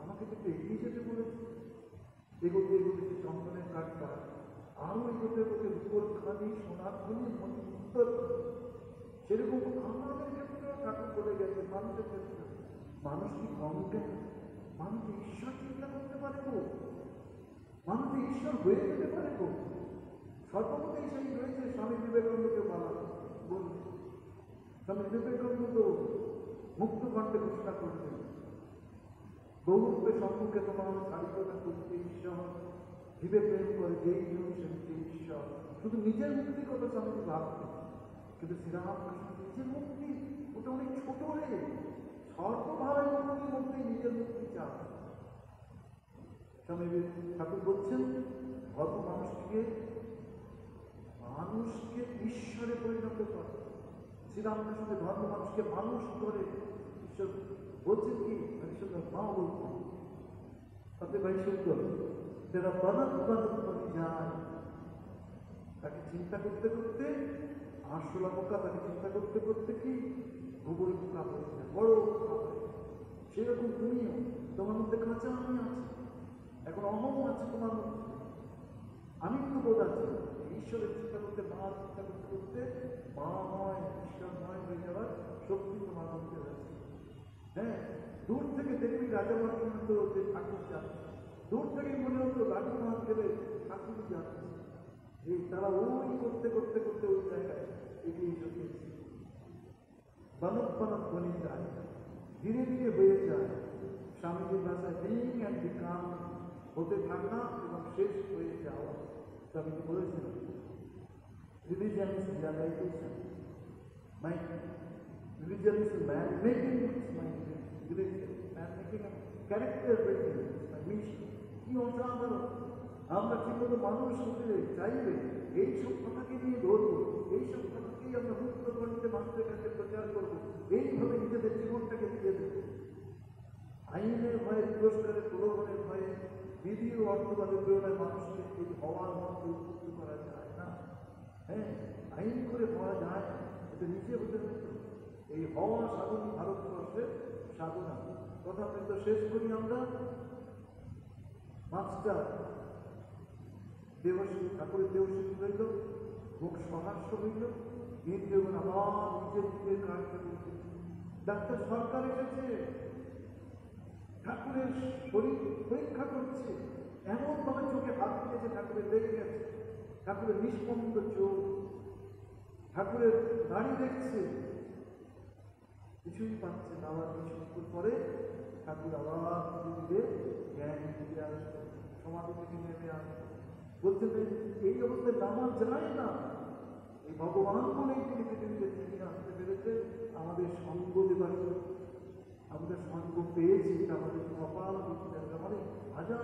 আমাকে কিন্তু এগিয়ে যেতে বলেছে। এগোতে এগোতে চন্দনের কাঠটা আরো এগোতে এগোতে উপর খানি সোনার খনি মনে উত্তর। সেরকম আমাদের ক্ষেত্রেও ঠাকুর বলে গেছে, মানুষের ক্ষেত্রে মানুষ কি কম কেন? মানুষ ঈশ্বর চিন্তা করতে পারে গো, মানুষ ঈশ্বর হয়ে যেতে পারে গো। সর্বমতেই সেই রয়েছে। স্বামী বিবেকানন্দকে বলুন, স্বামী বিবেকানন্দ মুক্ত কণ্ঠে ঘোষণা করতেন বহুরূপে সম্মুখে তোমার সারিকতা করতে ঈশ্বর, জীবে প্রেম করে যেই জন সে ঈশ্বর। শুধু নিজের মুক্তির কথা স্বামীজি ভাবতেন, কিন্তু শ্রীরামকৃষ্ণ নিজের মুক্তি ওটা অনেক ছোট হয়ে সর্বভাবের মুক্তির মধ্যে নিজের মুক্তি চান। স্বামী ঠাকুর বলছেন ধর্ম মানুষকে ঈশ্বরে পরিণত করে। শ্রীরামকৃষ্ণের ধর্ম মানুষকে মানুষ করে। ঈশ্বর বলছেন কি মা বলছেন তাতে ভাই সুন্দর যারা বানাত করে যায়, তাকে চিন্তা করতে করতে আরশোলা পোকা, তাকে চিন্তা করতে করতে কি গোবর পোকা হয়ে যায়, বড় পোকা হয়ে যায়। সেরকম তুমিও, তোমার মধ্যে কাঁচা আমি আছে, এখন অহম আছে তোমার মধ্যে, আমি তো বোধ আছে। ঈশ্বরের চিন্তা করতে চিন্তা করতে করতে ময় ঈশ্বরময় হয়ে যাওয়ার শক্তি তোমার মধ্যে আছে। হ্যাঁ, দূর থেকে দেখবি রাজা মহারাজ যে ঠাকুর যাচ্ছে, দূর থেকে মনে হতো লাঠি মাছ গেলে ঠাকুর যাচ্ছে। এই তারা ওই করতে করতে করতে ওই জায়গায় এগিয়ে চলেছে। বানক বনে যায়, ধীরে ধীরে হয়ে যায়। স্বামীজির ভাষায় বিং অ্যান্ড বিকাম, হতে থাকা এবং শেষ হয়ে যাওয়া। স্বামীজি বলেছেন religion is realization. My religion is man making, it's my religion. Man making a character building, it's my mission. কি অসাধারণ! আমরা ঠিক মতো মানুষ হতে চাইলে এইসব কথাকে নিয়ে ধরবো, এইসব কথাকেই আমরা মুক্ত কণ্ঠে মানুষের কাছে প্রচার করবো, এইভাবে নিজেদের জীবনটাকে দিয়ে দেবো। আইনের ভয়ে, পুরস্কারের প্রলোভনের ভয়ে, বিধি ও অর্থবাদের প্রেরণায় মানুষকে এই হওয়ার মধ্যে উদ্বুদ্ধ করা যায় না। হ্যাঁ, আইন করে হওয়া যায় না, এটা নিজে হতে হতো। এই হওয়া সাধনই ভারতবর্ষের সাধনা। কথা কিন্তু শেষ করি আমরা। মাস্টার দেবশ্রী ঠাকুরের দেবশ্রী হইল, মুখ সহাস্য হইল, ইন্দ্রিয়গণ আবার নিজের কাজ করে। ডাক্তার সরকার এসেছে, ঠাকুরের শরীর পরীক্ষা করছে, এমন ভাবে চোখে হাত দিয়েছে ঠাকুরের লেগে গেছে, ঠাকুরের নিষ্পন্দ চোখ, ঠাকুরের দাড়ি দেখছে, কিছুই পাচ্ছে না। আবার কিছুক্ষণ পরে ঠাকুর আবার ধীরে ধীরে জ্ঞান ফিরে আসবে, সমাধি থেকে নেমে আসবে। বলতে এই অবস্থায় নামা যায় না। এই ভগবান বলেই তিনি পৃথিবীতে নেমে আসতে পেরেছে আমাদের সঙ্গ দেবার জন্য। আমাদের সঙ্গ পেয়েছি, এটা আমাদের কপাল বুঝতে হবে। মানে হাজার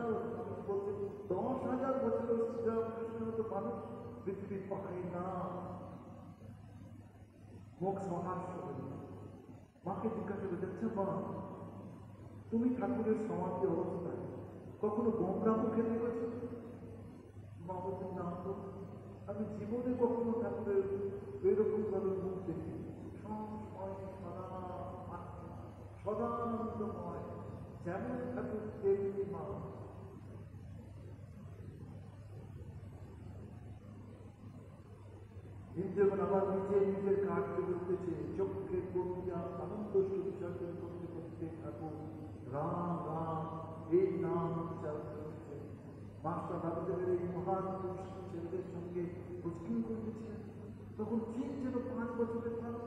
বলছে 10,000 বছর শ্রীরামকৃষ্ণের মতো মানুষ পৃথিবীর পায় না। মুখ সহাস্য হল। মাকে জিজ্ঞাসা করেছে, মা তুমি ঠাকুরের সমাধি অবস্থায় কখনো গোমরা মুখে দেখেছো? মা বলছেন, না তো, আমি জীবনে কখনো ঠাকুরের এরকম ভাবে মুখ দেখি। সবসময় সদানন্দময়, যেমন ঠাকুর তেমনি মা। ইন্দ্রিয়গণ আবার নিজের কার্য করতেছে, চক্ষের প্রক্রিয়া আনন্দ বিসর্জন করতে করতে ঠাকুর রাম রাম এই নাম উচ্চারণ করছে। মাস্টার ভাবদেবের এই মহান ছেলেদের সঙ্গে মুশকিল করতেছিলেন। তখন ঠিক যেন 5 বছরের মানুষ।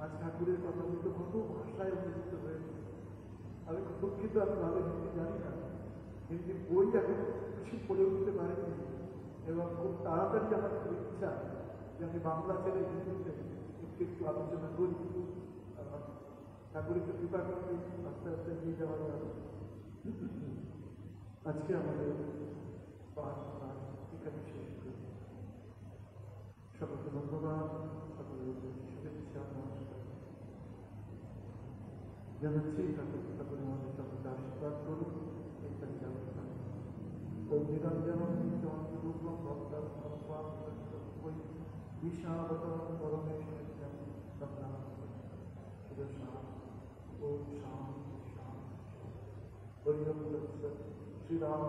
আজ ঠাকুরের কথা বলতে কত ভাষায় অনুষ্ঠিত হয়েছে। আমি খুব দুঃখিত, আমি ভালো হিন্দি জানি না, হিন্দি বই এখন কিছু পড়ে উঠতে পারিনি, এবং খুব তাড়াতাড়ি আমার খুব ইচ্ছা যে আমি বাংলা ছেড়ে হিন্দিতে একটু আলোচনা করি। ঠাকুরকে কৃপা করতে আস্তে আস্তে নিয়ে যাওয়া যাবে। আজকে আমাদের প্রার্থনা এখানে শেষ করি। সকলকে ধন্যবাদ, সকলের শুভেচ্ছা, নমস্কার জানাচ্ছি। ঠাকুর আমাদের সকলকে আশীর্বাদ করুন। এখানে যাবেন ওই নিরঞ্জনম রূপম ভক্তার বিশাবতরম পরমেশ্বর ওম শান্তি শান্তি। শ্রীরাম